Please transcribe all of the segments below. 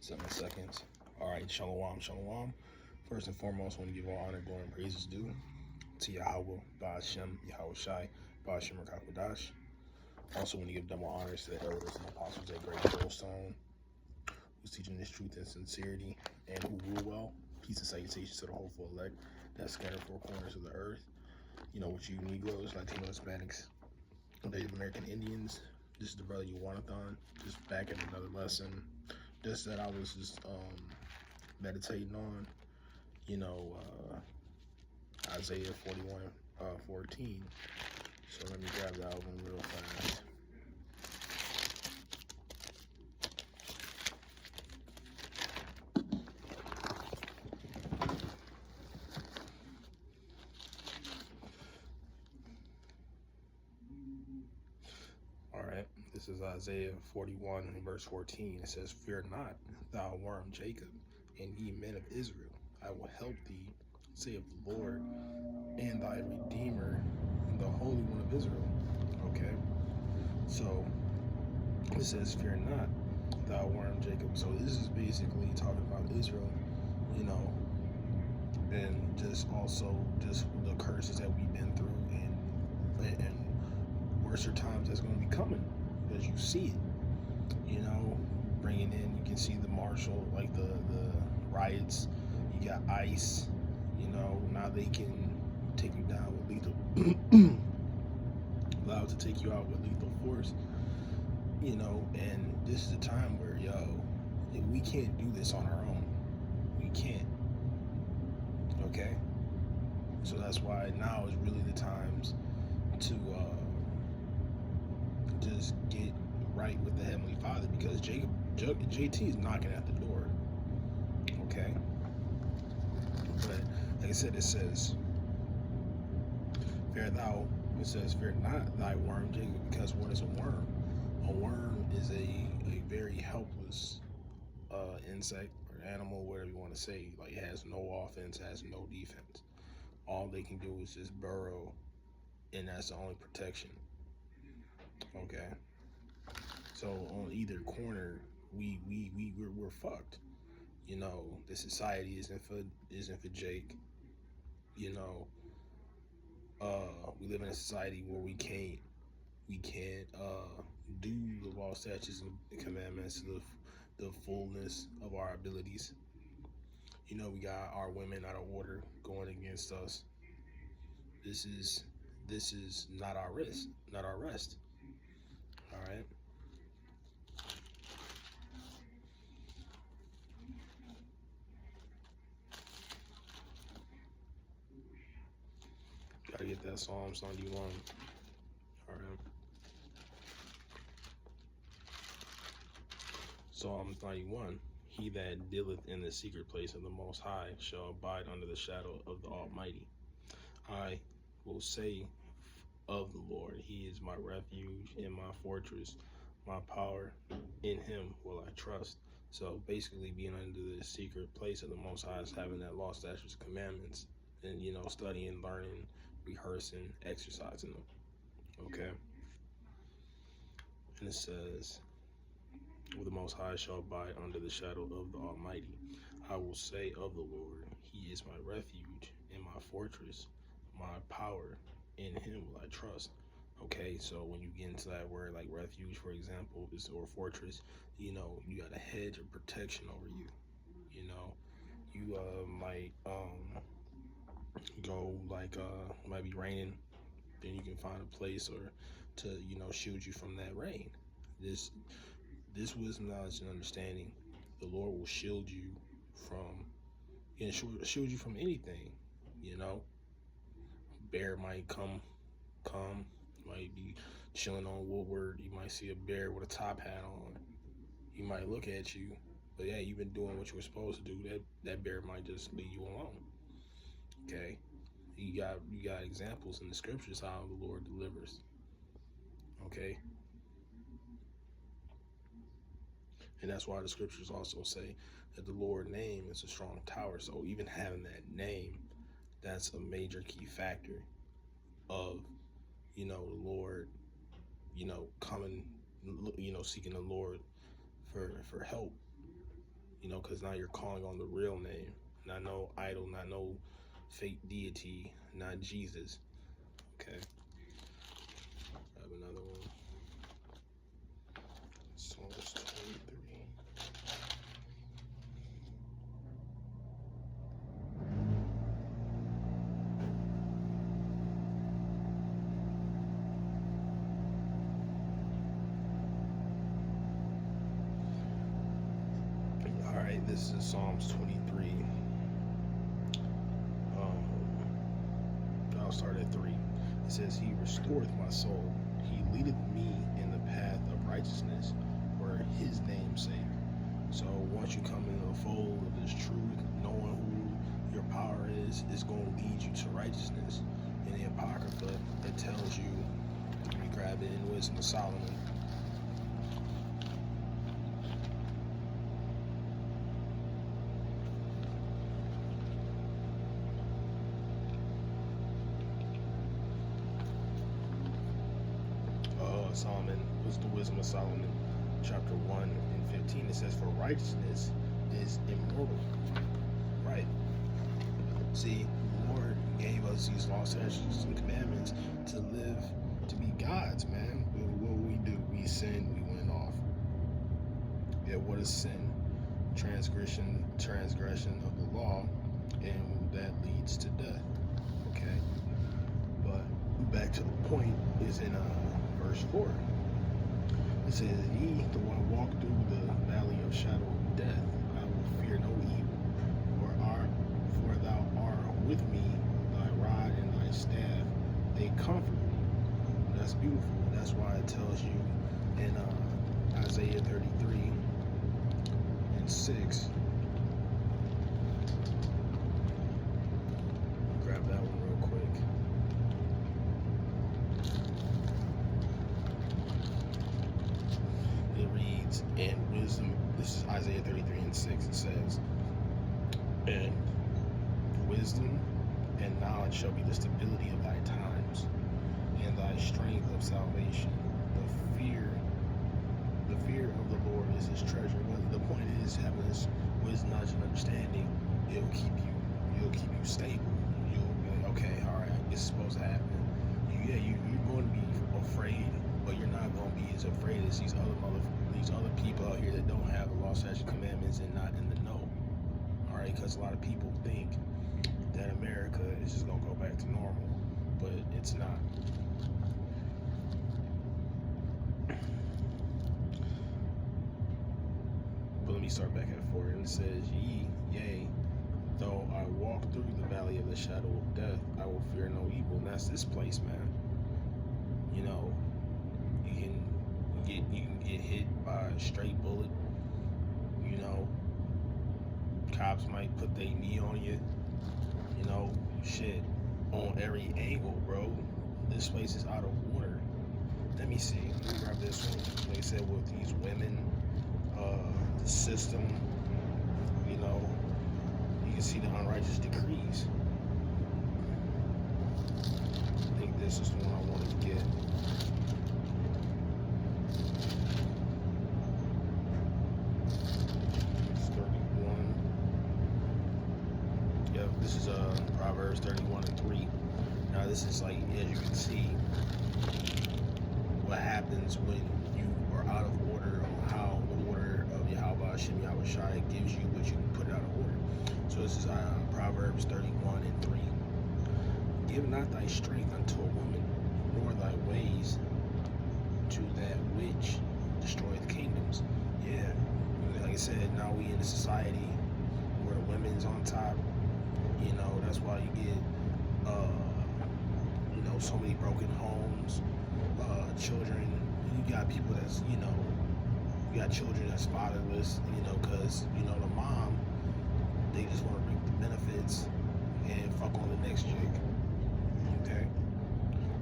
7 seconds. All right, shalom, shalom. First and foremost, I want to give all honor, glory, and praises due to Yahweh, Ba'ashem, Yahweh Shai, Ba'ashem Rakakwadash. Also, want to give double honors to the elders and apostles at Great Goldstone, who's teaching this truth and sincerity, and who rule well. Peace and salutations to the hopeful elect that scattered four corners of the earth. You know, with you Negroes, Latino, Hispanics, Native American Indians. This is the brother Yuwanathon, just back at another lesson. Just that I was just meditating on, you know, Isaiah 41:14. So let me grab the album real fast. All right, this is Isaiah 41 and verse 14. It says, "Fear not, thou worm Jacob, and ye men of Israel. I will help thee, saith the Lord, and thy Redeemer, the Holy One of Israel." Okay, so it says, "Fear not, thou worm Jacob." So this is basically talking about Israel, you know, and just also just the curses that we've been through, and worse times that's going to be coming, as you see it, you know, bringing in, you can see the martial, like the riots, you got ICE, you know, now they can take you down with lethal, allowed to take you out with lethal force, you know, and this is a time where, we can't do this on our own. We can't, okay? So that's why now is really the times to just get right with the Heavenly Father, because JT is knocking at the door, okay? But like I said, it says, "Fear not thy worm Jacob," because what is a worm? A worm is a very helpless insect or animal, whatever you want to say. Like, it has no offense, has no defense. All they can do is just burrow, and that's the only protection. Okay, so on either corner, we're fucked. You know, the society isn't for Jake. You know, we live in a society where we can't do the law, statutes, and commandments to the fullness of our abilities. You know, we got our women out of order going against us. This is not our rest, not our rest. All right. Gotta get that Psalms 91. All right. Psalms 91. "He that dealeth in the secret place of the Most High shall abide under the shadow of the Almighty. I will say of the Lord, He is my refuge and my fortress, my power. In Him will I trust." So basically, being under the secret place of the Most High is having that law, statutes, commandments, and, you know, studying, learning, rehearsing, exercising them. Okay. And it says, "Where the Most High shall abide under the shadow of the Almighty. I will say of the Lord, He is my refuge and my fortress, my power. In Him will I trust." Okay, so when you get into that word like refuge, for example, or fortress, you know, you got a hedge of protection over you. You know, you might go like might be raining, then you can find a place or to, you know, shield you from that rain. This wisdom, knowledge, and understanding, the Lord will shield you from, shield you from anything. You know, bear might come, might be chilling on Woodward. You might see a bear with a top hat on. He might look at you, but yeah, you've been doing what you were supposed to do. That bear might just leave you alone. Okay, you got examples in the scriptures how the Lord delivers. Okay, and that's why the scriptures also say that the Lord's name is a strong tower. So even having that name, that's a major key factor of, you know, the Lord, you know, coming, you know, seeking the Lord for help, You know, because now you're calling on the real name, not no idol, not no fake deity, not Jesus. Okay. I have another one. Psalms 23. All right, this is Psalms 23. I'll start at 3. It says, He restoreth my soul. He leadeth me in the path of righteousness for his name's sake. So once you come into the fold of this truth, knowing who your power is going to lead you to righteousness. In the Apocrypha, it tells you, we grab it in Wisdom of Solomon. Solomon was the Wisdom of Solomon, chapter 1 and 15. It says, For righteousness is immortal. Right. See, the Lord gave us these laws, statutes, and commandments to live, to be gods, man. What we do? We sin, we went off. Yeah, what is sin? Transgression of the law, and that leads to death. Okay? But back to the point is in verse 4. It says, Ye, though I walk through the valley of shadow of death, I will fear no evil. For thou art with me, thy rod and thy staff, they comfort me. That's beautiful. That's why it tells you in Isaiah 33 and 6. Grab that one real quick. It reads, and wisdom, this is Isaiah 33 and 6, it says, and wisdom and knowledge shall be the stability of thy times, and thy strength of salvation. The fear of the Lord is his treasure. But the point is, having this wisdom, knowledge, and understanding, it'll keep you stable. You'll be like, okay, all right, this is supposed to happen. You're going to be afraid, but you're not going to be as afraid as these other people out here that don't have the law, statutes, commandments, and not in the know. All right, because a lot of people think that America is just gonna go back to normal, but it's not. But let me start back at 4, and it says, Yea, though I walk through the valley of the shadow of death, I will fear no evil. And that's this place, man. You know, you can get hit by a straight bullet. You know, cops might put their knee on you. You know, shit, on every angle, bro. This place is out of order. Let me see. Let me grab this one. Like I said, with these women, the system, you know, you can see the unrighteous decrees. I think this is the one I wanted to get. It's 31. Yep, this is Proverbs 31 and 3. Now this is like, as you can see, what happens when you are out of order on how the order of Yahweh Hashem Yahweh Shai gives you, but you can put it out of order. So this is Proverbs 31 and 3. Give not thy strength unto a woman, nor thy ways to that which destroyeth kingdoms. Yeah, like I said, now we in a society where the women's on top. You know, that's why you get, you know, so many broken homes, children. You got people that's, you know, you got children that's fatherless, you know, because, you know, the mom, they just want to reap the benefits and fuck on the next chick. Okay?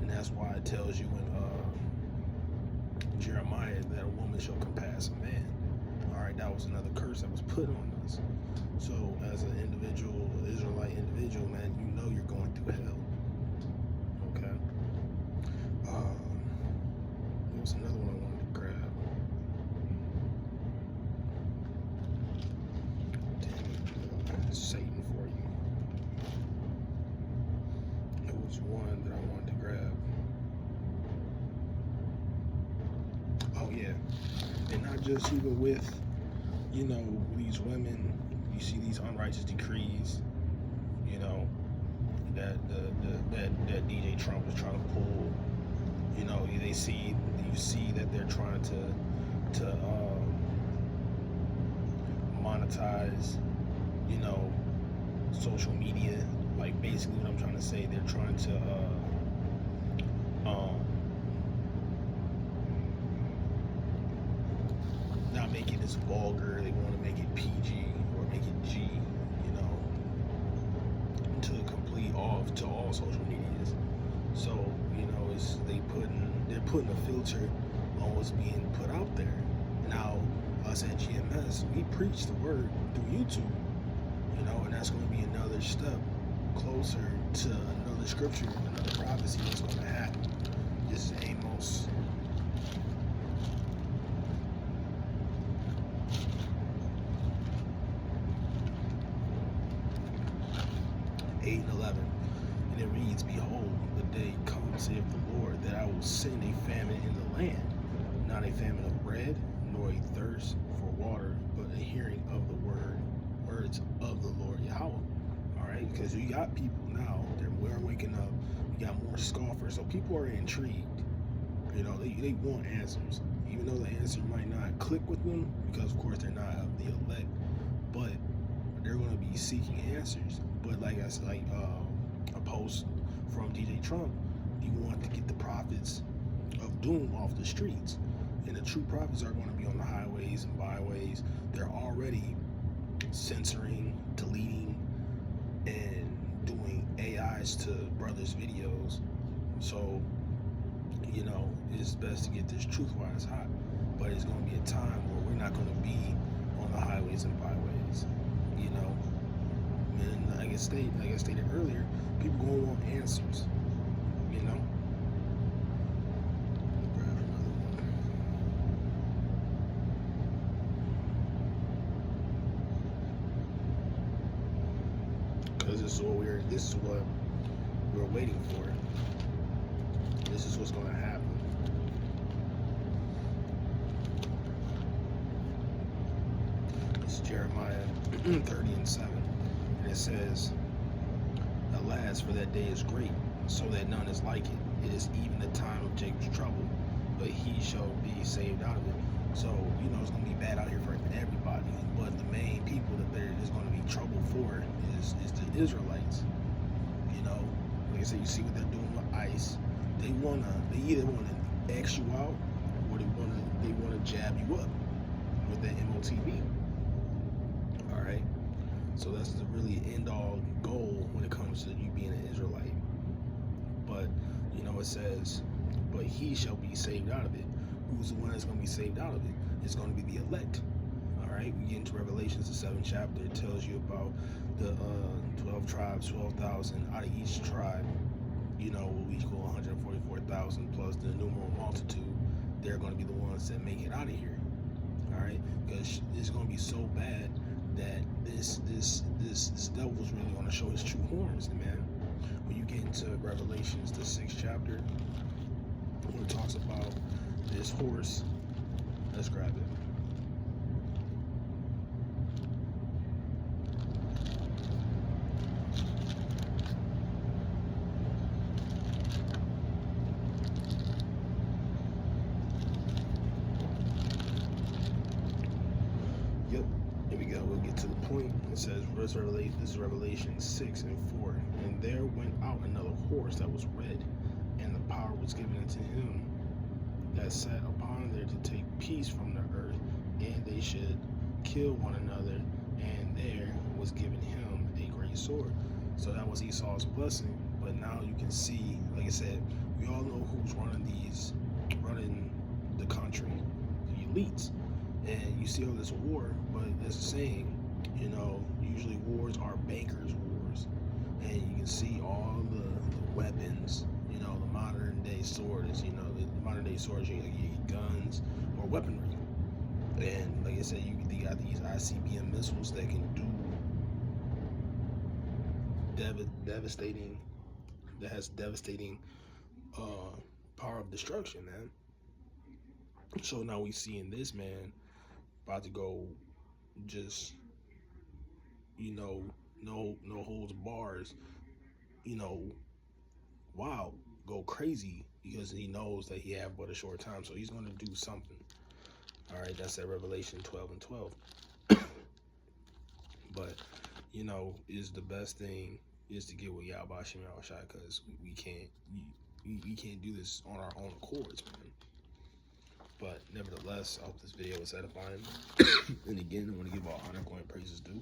And that's why it tells you in Jeremiah that a woman shall compass a man. All right, that was another curse that was put on us. So as an individual, Israelite individual, man, you know you're going through hell. Okay? There was another one I wanted to grab. man. And not just even with, you know, these women. You see these unrighteous decrees, you know, that that DJ Trump is trying to pull. You know, you see that they're trying to monetize, you know, social media. Like basically what I'm trying to say, they're trying to not make it as vulgar. They want to make it PG or make it G, you know, to complete off to all social medias. So, you know, they're putting a filter on what's being put out there. Now, us at GMS, we preach the word through YouTube, you know, and that's going to be another step closer to another scripture, another prophecy that's going to happen. This is Amos 8 and 11. And it reads, Behold, the day comes, saith the Lord, that I will send a famine in the land, not a famine of bread, nor a thirst for water, but a hearing of the words of the Lord Yahweh. All right, because you got people now, we're waking up, you got more scoffers, so people are intrigued. You know, they want answers, even though the answer might not click with them, because of course they're not of the elect, but they're going to be seeking answers. But like I said, like a post from DJ Trump, he wanted to get the prophets of doom off the streets, and the true prophets are going to be on the highways and byways. They're already censoring, deleting, and doing AIs to brothers' videos. So, you know, it's best to get this truth while it's hot. But it's going to be a time where we're not going to be on the highways and byways, you know. And like I stated earlier, people going to want answers, you know. Grab another one. Because this is what we're waiting for. This is what's going to happen. It's Jeremiah 30 and 7. And it says, Alas, for that day is great, so that none is like it. It is even the time of Jacob's trouble, but he shall be saved out of it. So, you know, it's going to be bad out here for everybody. But the main people that there is going to be trouble for is the Israelites. You know, like I said, you see what they're doing with ICE. They either want to X you out, or they want to jab you up with that MOTB. All right, so that's the really end all goal when it comes to you being an Israelite. But you know, it says, but he shall be saved out of it. Who's the one that's going to be saved out of it? It's going to be the elect. All right, we get into Revelations, the 7th chapter. It tells you about the 12 tribes, 12,000 out of each tribe. You know, will equal 144,000 plus the innumerable multitude. They're going to be the ones that make it out of here. All right, because it's going to be so bad that this devil is really going to show his true horns, man. When you get into Revelations, the 6th chapter, when it talks about this horse, let's grab it. Yep, here we go. We'll get to the point. It says, this is Revelation 6 and 4. And there went out another horse that was red, and the power was given unto him that sat upon there to take peace from the earth, and they should kill one another, and there was given him a great sword. So that was Esau's blessing. But now you can see, like I said, we all know who's running the country, the elites. And you see all this war, but there's a saying, you know, usually wars are bankers' wars. And you can see all the weapons, you know, the modern day swords, you know, the modern day swords, you get guns or weaponry. And like I said, you got these ICBM missiles that can do devastating power of destruction, man. So now we seeing this man about to go just, no holds bars, wow, go crazy because he knows that he have but a short time. So he's going to do something. All right, that's at Revelation 12:12. But, is the best thing is to get with Yahweh Shem Yahushai, because we can't do this on our own accords, man. But nevertheless, I hope this video was edifying. And again, I want to give all honor, glory, and praises due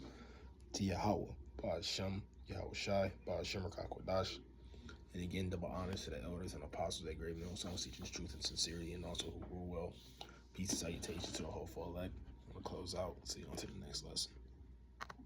to Yahweh, Ba'ashem, Yahushai, Ba'ashem Rakakwadash. And again, double honors to the elders and apostles that gave no songs teaching truth and sincerity, and also who rule well. Peace and salutations to the whole full elect. I'm going to close out. See you on to the next lesson.